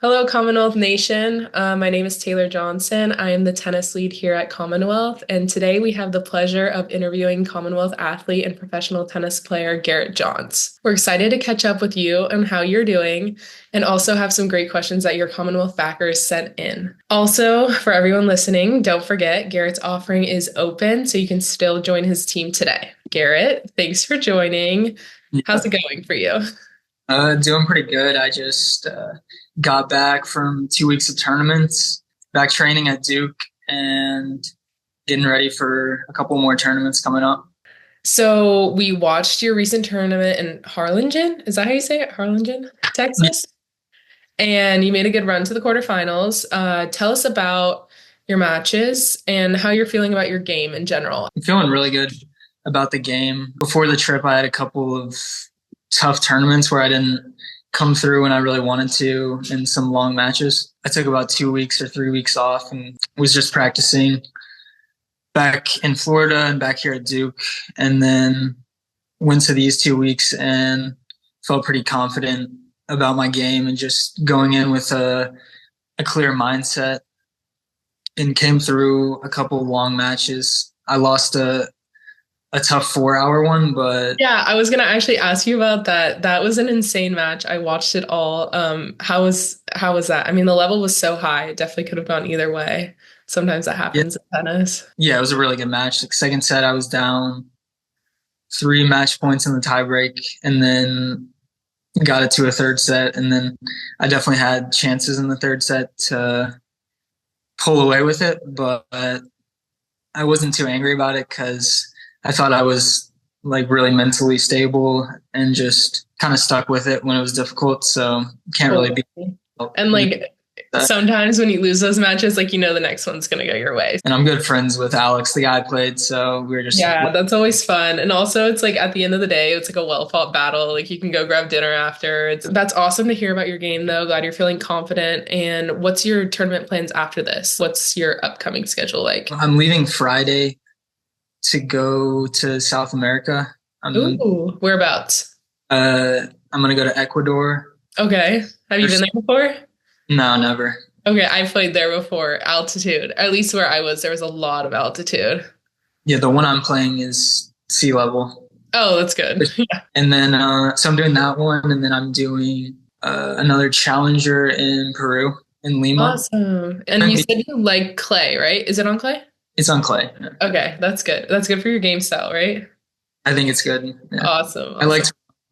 Hello, Commonwealth Nation. My name is Taylor Johnson. I am the tennis lead here at Commonwealth, and today we have the pleasure of interviewing Commonwealth athlete and professional tennis player Garrett Johns. We're excited to catch up with you on how you're doing and also have some great questions that your Commonwealth backers sent in. Also, for everyone listening, don't forget Garrett's offering is open, so you can still join his team today. Garrett, thanks for joining. How's it going for you? Doing pretty good. I just got back from 2 weeks of tournaments, back training at Duke, and getting ready for a couple more tournaments coming up. So we watched your recent tournament in Harlingen. Is that how you say it? Harlingen, Yeah, Texas? And you made a good run to the quarterfinals. Tell us about your matches and how you're feeling about your game in general. I'm feeling really good about the game. Before the trip, I had a couple of tough tournaments where I didn't come through when I really wanted to in some long matches. I took about 2 weeks or 3 weeks off and was just practicing back in Florida and back here at Duke, and then went to these 2 weeks and felt pretty confident about my game and just going in with a clear mindset, and came through a couple of long matches. I lost a tough 4 hour one, but Yeah, I was gonna actually ask you about that. That was an insane match. I watched it all. How was that? I mean, the level was so high. It definitely could have gone either way. Sometimes that yeah, happens in tennis. yeah, it was a really good match. The second set, I was down 3 match points in the tiebreak, and then got it to a third set. And then I definitely had chances in the third set to pull away with it, but I wasn't too angry about it because I thought I was like really mentally stable and just kind of stuck with it when it was difficult. So can't really be. And like sometimes when you lose those matches, like the next one's gonna go your way. And I'm good friends with Alex, the guy I played. So we were just Yeah, that's always fun. And also it's like at the end of the day, it's like a well-fought battle. Like you can go grab dinner after. That's awesome to hear about your game though. Glad you're feeling confident. And what's your tournament plans after this? What's your upcoming schedule like? I'm leaving Friday to go to South America. Ooh, whereabouts? I'm gonna go to Ecuador. Okay. Have you been there before? No, never. Okay, I played there before. Altitude. At least where I was, there was a lot of altitude. Yeah, the one I'm playing is sea level. Oh, that's good. Yeah. And then, so I'm doing that one, and then I'm doing another challenger in Peru, in Lima. Awesome. And you said you like clay, right? Is it on clay? It's on clay. Okay, that's good. That's good for your game style, right? I think it's good. Yeah. Awesome. I like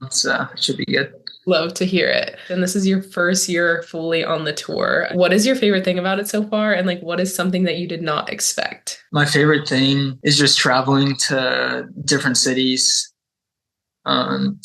Awesome. so it should be good. Love to hear it. And this is your first year fully on the tour. What is your favorite thing about it so far? And like, what is something that you did not expect? My favorite thing is just traveling to different cities,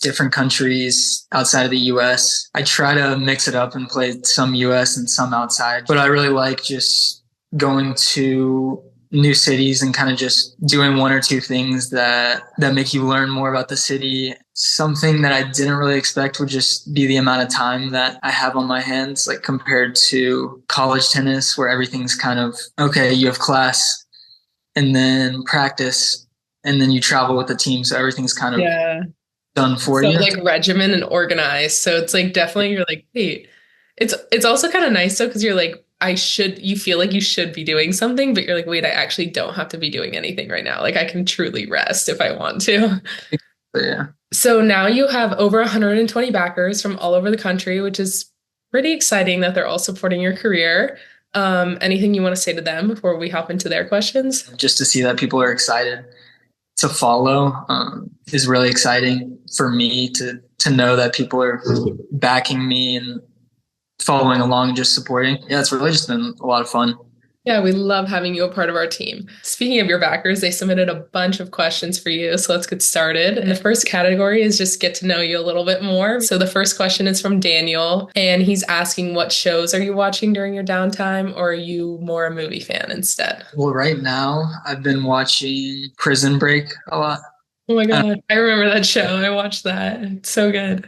different countries outside of the US. I try to mix it up and play some US and some outside, but I really like just going to new cities and kind of just doing one or two things that make you learn more about the city. Something that I didn't really expect would just be the amount of time that I have on my hands, like compared to college tennis where everything's kind of, okay, you have class and then practice and then you travel with the team. So everything's kind of done for you. Like regimen and organized. So it's like definitely you're like, wait, it's also kind of nice though, because you're like, you feel like you should be doing something, but you're like, wait, I actually don't have to be doing anything right now. Like I can truly rest if I want to. But yeah. So now you have over 120 backers from all over the country, which is pretty exciting that they're all supporting your career. Anything you want to say to them before we hop into their questions? Just to see that people are excited to follow is really exciting for me to know that people are backing me and following along and just supporting. Yeah, it's really just been a lot of fun. Yeah, we love having you a part of our team. Speaking of your backers, they submitted a bunch of questions for you, so let's get started. And the first category is just get to know you a little bit more. So the first question is from Daniel, and he's asking what shows are you watching during your downtime, or are you more a movie fan instead? Well, right now I've been watching Prison Break a lot. Oh my God, I remember that show. I watched that. It's so good.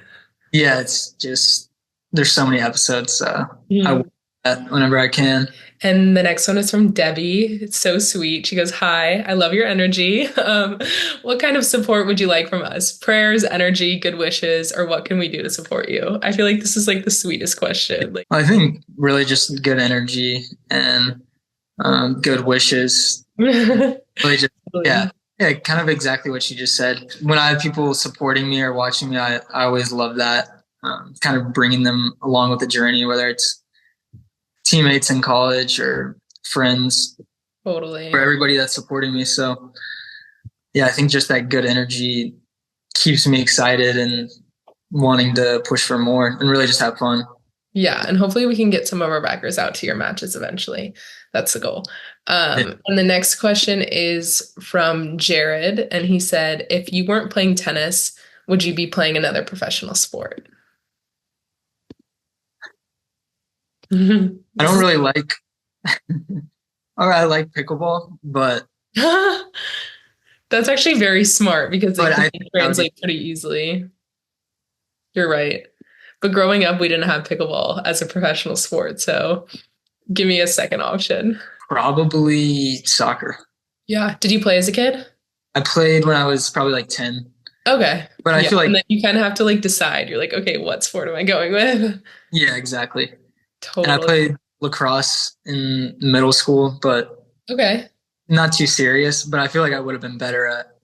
Yeah, it's just there's so many episodes. I whenever I can. And the next one is from Debbie. It's so sweet. She goes, "Hi, I love your energy. What kind of support would you like from us? Prayers, energy, good wishes, or what can we do to support you?" I feel like this is like the sweetest question. Like, Well, I think really just good energy and good wishes. Really just, yeah, yeah, kind of exactly what you just said. When I have people supporting me or watching me, I always love that. Kind of bringing them along with the journey, whether it's teammates in college or friends Totally. or everybody that's supporting me. So yeah, I think just that good energy keeps me excited and wanting to push for more and really just have fun. Yeah, and hopefully we can get some of our backers out to your matches eventually. That's the goal. Yeah. And the next question is from Jared, and he said, "If you weren't playing tennis, would you be playing another professional sport?" I don't really like, or I like pickleball, but That's actually very smart because it but can I translate pretty easily. You're right. But growing up, we didn't have pickleball as a professional sport, so give me a second option. probably soccer. Yeah. Did you play as a kid? I played when I was probably like 10, Okay. but I Yeah. feel And like, then you kind of have to like decide. You're like, okay, what sport am I going with? yeah, exactly. And I Totally. played lacrosse in middle school, but Okay. not too serious. But I feel like I would have been better at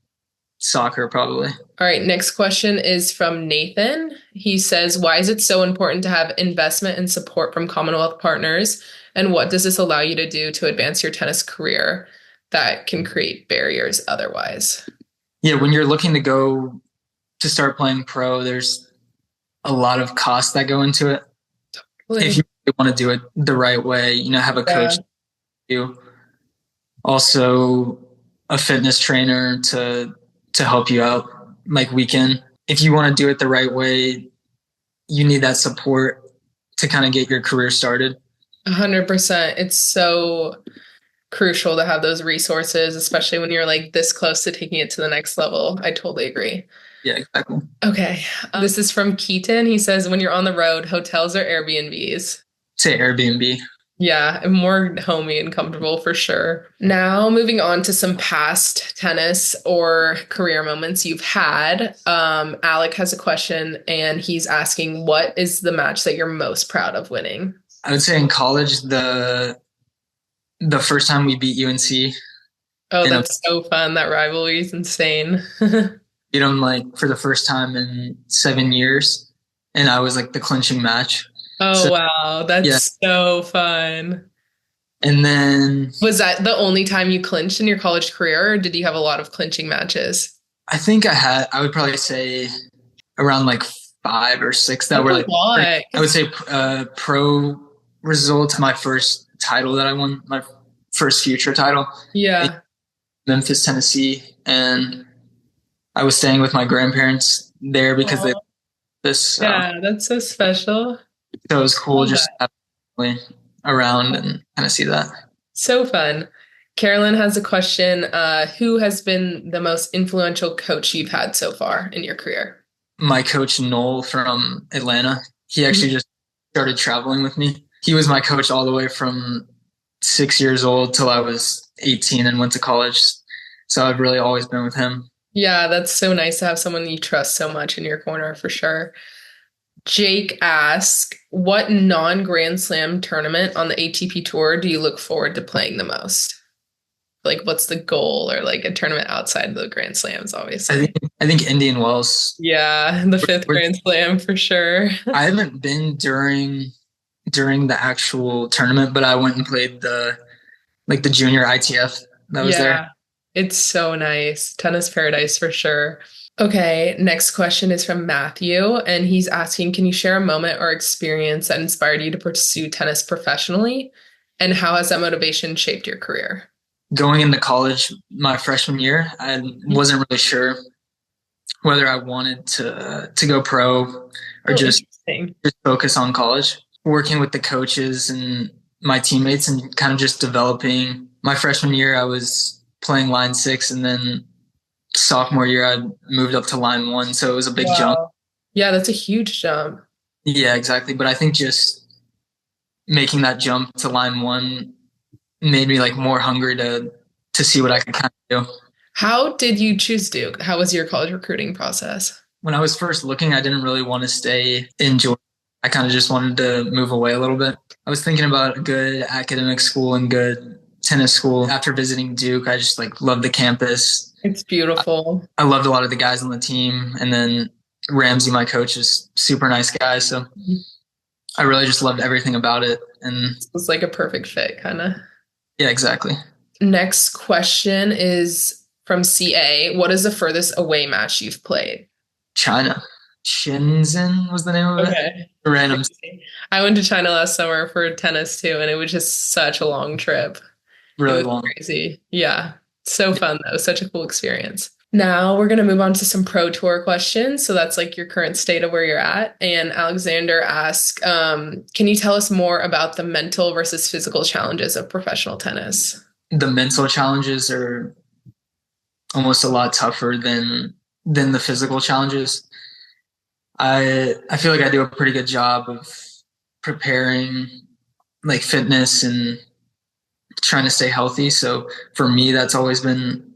soccer probably. All right. Next question is from Nathan. He says, "Why is it so important to have investment and support from Commonwealth partners? And what does this allow you to do to advance your tennis career that can create barriers otherwise?" Yeah, when you're looking to go to start playing pro, there's a lot of costs that go into it. If you really want to do it the right way, have a Yeah. coach, you also a fitness trainer to help you out like weekend. If you want to do it the right way, you need that support to kind of get your career started. 100%. It's so crucial to have those resources, especially when you're like this close to taking it to the next level. I totally agree. Yeah, exactly. Okay. This is from Keaton. He says, "When you're on the road, hotels or Airbnbs?" Say Airbnb. Yeah, more homey and comfortable for sure. Now, moving on to some past tennis or career moments you've had. Alec has a question and he's asking, what is the match that you're most proud of winning? I would say in college, the first time we beat UNC, Oh, and I that's so fun. That rivalry is insane. beat them like for the first time in 7 years, and I was like the clinching match. Oh, So wow. yeah, That's so fun. and then Was that the only time you clinched in your college career, or did you have a lot of clinching matches? I think I would probably say around like 5 or 6 that That's were a like, lot. I would say pro results. My first title that I won, my first future title in Yeah. Memphis, Tennessee. And I was staying with my grandparents there because they Oh, this. So yeah, that's so special. it was cool Love just that. to have family around and kind of see that. So fun. Carolyn has a question. Who has been the most influential coach you've had so far in your career? My coach Noel from Atlanta, he Mhm. actually just started traveling with me. He was my coach all the way from 6 years old till I was 18 and went to college. So I've really always been with him. Yeah, that's so nice to have someone you trust so much in your corner for sure. Jake asks, what non-Grand Slam tournament on the ATP Tour do you look forward to playing the most? Like, what's the goal, or like a tournament outside of the Grand Slams, I obviously? think I think Indian Wells. Yeah, the fifth We're, Grand Slam for sure. I haven't been during the actual tournament, but I went and played the junior ITF that was there. Yeah, it's so nice. Tennis paradise for sure. Okay, next question is from Matthew, and he's asking, can you share a moment or experience that inspired you to pursue tennis professionally? And how has that motivation shaped your career? Going into college my freshman year, I wasn't really sure whether I wanted to go pro or Oh, just interesting. focus on college. Working with the coaches and my teammates and kind of just developing. My freshman year, I was playing line 6, and then sophomore year, I moved up to line 1. So it was a big jump. Wow. Yeah, that's a huge jump. Yeah, exactly. But I think just making that jump to line one made me like more hungry to see what I could kind of do. How did you choose Duke? How was your college recruiting process? When I was first looking, I didn't really want to stay in Georgia. I kind of just wanted to move away a little bit. I was thinking about a good academic school and good tennis school. After visiting Duke, I just like loved the campus. It's beautiful. I loved a lot of the guys on the team. And then Ramsey, my coach, is super nice guy. So I really just loved everything about it. And It's like a perfect fit, kind of. yeah, exactly. Next question is from CA. What is the furthest away match you've played? China. Shenzhen was the name of it. Okay. Random. I went to China last summer for tennis too, and it was just such a long trip. Really long. Crazy. Yeah. So fun though. Such a cool experience. Now we're going to move on to some pro tour questions. So that's like your current state of where you're at. And Alexander asks, can you tell us more about the mental versus physical challenges of professional tennis? The mental challenges are almost a lot tougher than the physical challenges. I feel like I do a pretty good job of preparing like fitness and trying to stay healthy. So for me, that's always been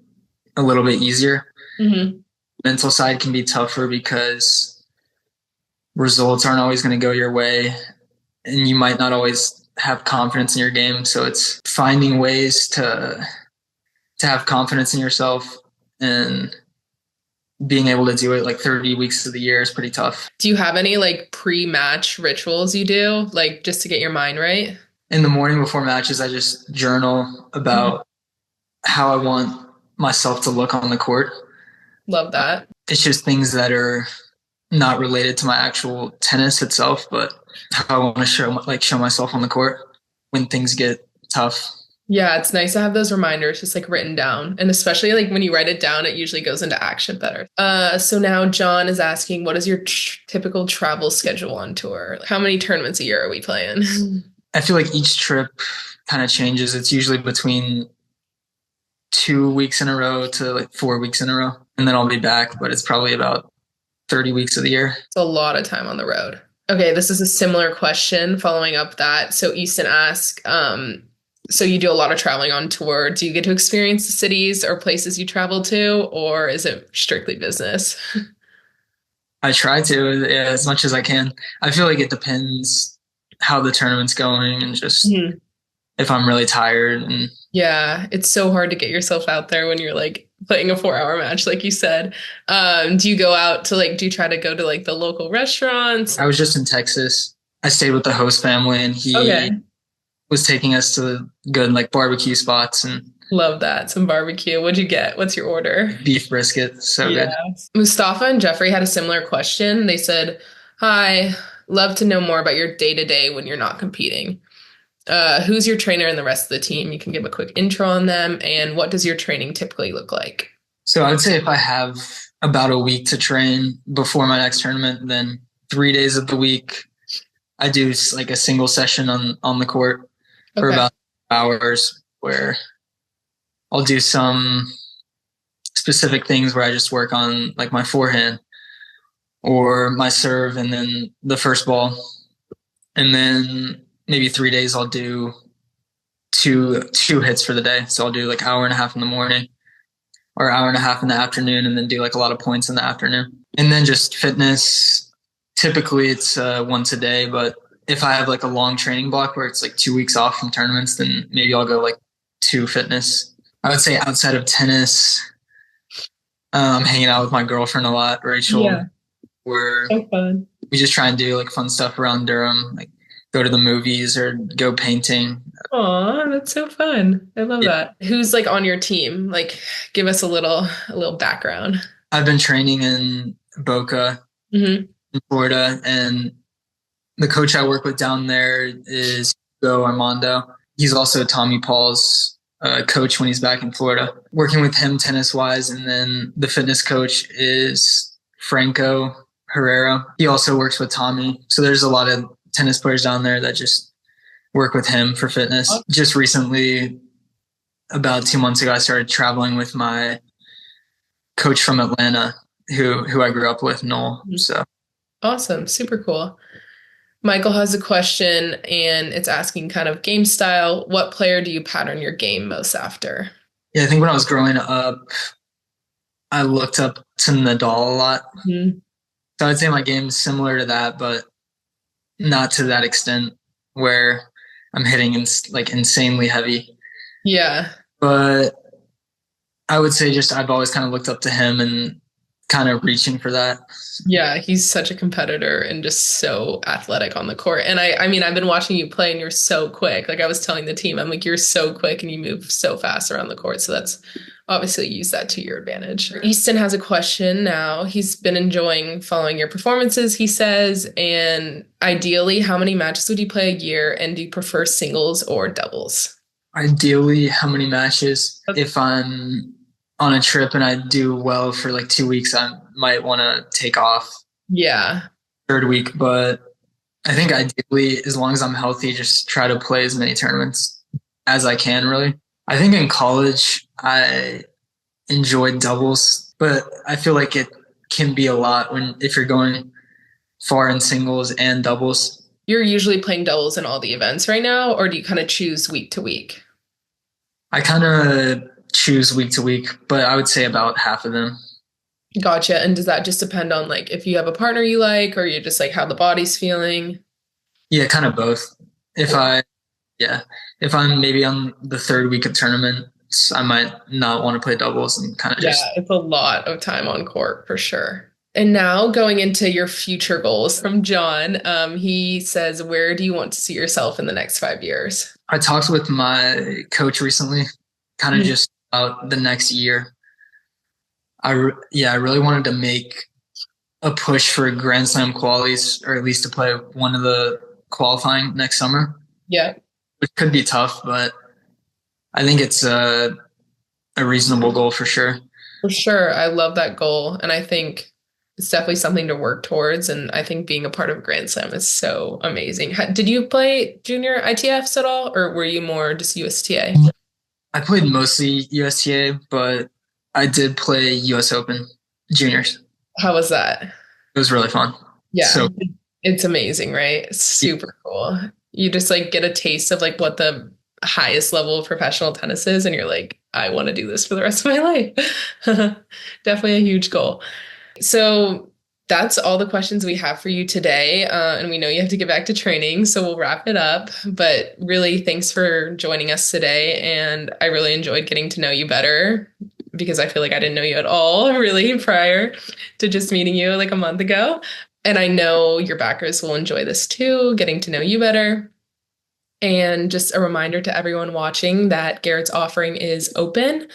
a little bit easier. Mm-hmm. Mental side can be tougher because results aren't always going to go your way and you might not always have confidence in your game. So it's finding ways to have confidence in yourself, and being able to do it like 30 weeks of the year is pretty tough. Do you have any like pre-match rituals you do, like just to get your mind right? In the morning before matches, I just journal about how I want myself to look on the court. Love that. It's just things that are not related to my actual tennis itself, but how I want to show myself on the court when things get tough. Yeah, it's nice to have those reminders just like written down. And especially like when you write it down, it usually goes into action better. So now John is asking, what is your typical travel schedule on tour? How many tournaments a year are we playing? I feel like each trip kind of changes. It's usually between 2 weeks in a row to like 4 weeks in a row. And then I'll be back, but it's probably about 30 weeks of the year. It's a lot of time on the road. Okay, this is a similar question following up that. So Easton asks, so you do a lot of traveling on tour. Do you get to experience the cities or places you travel to, or is it strictly business? I try to, yeah, as much as I can. I feel like it depends how the tournament's going and just if I'm really tired. And yeah, it's so hard to get yourself out there when you're like playing a 4-hour match, like you said. Do you go out to like, do you try to go to like the local restaurants? I was just in Texas. I stayed with the host family and he was taking us to good like barbecue spots. And love that. Some barbecue. What'd you get? What's your order? Beef brisket. So good. Mustafa and Jeffrey had a similar question. They said, hi, love to know more about your day-to-day when you're not competing. Who's your trainer and the rest of the team? You can give a quick intro on them. And what does your training typically look like? So I would say if I have about a week to train before my next tournament, then 3 days of the week, I do like a single session on the court for about hours where I'll do some specific things where I just work on like my forehand or my serve and then the first ball. And then maybe 3 days I'll do two hits for the day. So I'll do like hour and a half in the morning or hour and a half in the afternoon and then do like a lot of points in the afternoon. And then just fitness. Typically it's once a day, but if I have like a long training block where it's like 2 weeks off from tournaments, then maybe I'll go like 2 fitness. I would say outside of tennis, I'm hanging out with my girlfriend a lot, Rachel. Yeah. We're so fun. We just try and do like fun stuff around Durham, like go to the movies or go painting. Aw, that's so fun. I love that. Who's like on your team? Like give us a little background. I've been training in Boca in Florida, and the coach I work with down there is Hugo Armando. He's also Tommy Paul's coach when he's back in Florida. Working with him tennis-wise, and then the fitness coach is Franco Herrera. He also works with Tommy. So there's a lot of tennis players down there that just work with him for fitness. Just recently, about 2 months ago, I started traveling with my coach from Atlanta, who I grew up with, Noel. So awesome. Super cool. Michael has a question and it's asking kind of game style. What player do you pattern your game most after? Yeah, I think when I was growing up, I looked up to Nadal a lot. Mhm. So I'd say my game's similar to that, but not to that extent where I'm hitting like insanely heavy. Yeah. But I would say just I've always kind of looked up to him and kind of reaching for that. Yeah, he's such a competitor and just so athletic on the court. And I mean, I've been watching you play and you're so quick. Like I was telling the team, I'm like, you're so quick and you move so fast around the court. So that's obviously use that to your advantage. Easton has a question now. He's been enjoying following your performances, he says. And ideally, how many matches would you play a year? And do you prefer singles or doubles? Ideally, how many matches? If I'm on a trip and I do well for like 2 weeks, I might want to take off Yeah. third week. But I think ideally, as long as I'm healthy, just try to play as many tournaments as I can, really. I think in college, I enjoyed doubles, but I feel like it can be a lot when if you're going far in singles and doubles. You're usually playing doubles in all the events right now, or do you kind of choose week to week? I kind of choose week to week, but I would say about half of them. Gotcha. And does that just depend on like if you have a partner you like, or you just like how the body's feeling? Yeah, kind of both. If I, yeah, if I'm maybe on the third week of tournaments, I might not want to play doubles and kind of Yeah, just. it's a lot of time on court for sure. And now going into your future goals from John, he says, where do you want to see yourself in the next 5 years? I talked with my coach recently, kind of just about the next year. I really wanted to make a push for Grand Slam qualies, or at least to play one of the qualifying next summer, Yeah, which could be tough, but I think it's a reasonable goal for sure. for sure. I love that goal. And I think it's definitely something to work towards. And I think being a part of Grand Slam is so amazing. Did you play junior ITFs at all, or were you more just USTA? I played mostly USTA, but I did play US Open juniors. How was that? It was really fun. Yeah, So it's amazing, right? It's super cool. You just like get a taste of like what the highest level of professional tennis is, and you're like, I want to do this for the rest of my life. Definitely a huge goal. So that's all the questions we have for you today. And we know you have to get back to training, so we'll wrap it up. But really, thanks for joining us today. And I really enjoyed getting to know you better because I feel like I didn't know you at all really prior to just meeting you like a month ago. And I know your backers will enjoy this too, getting to know you better. And just a reminder to everyone watching that Garrett's offering is open.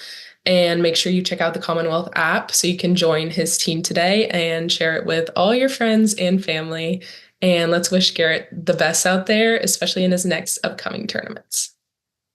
And make sure you check out the Commonwealth app so you can join his team today and share it with all your friends and family. And let's wish Garrett the best out there, especially in his next upcoming tournaments.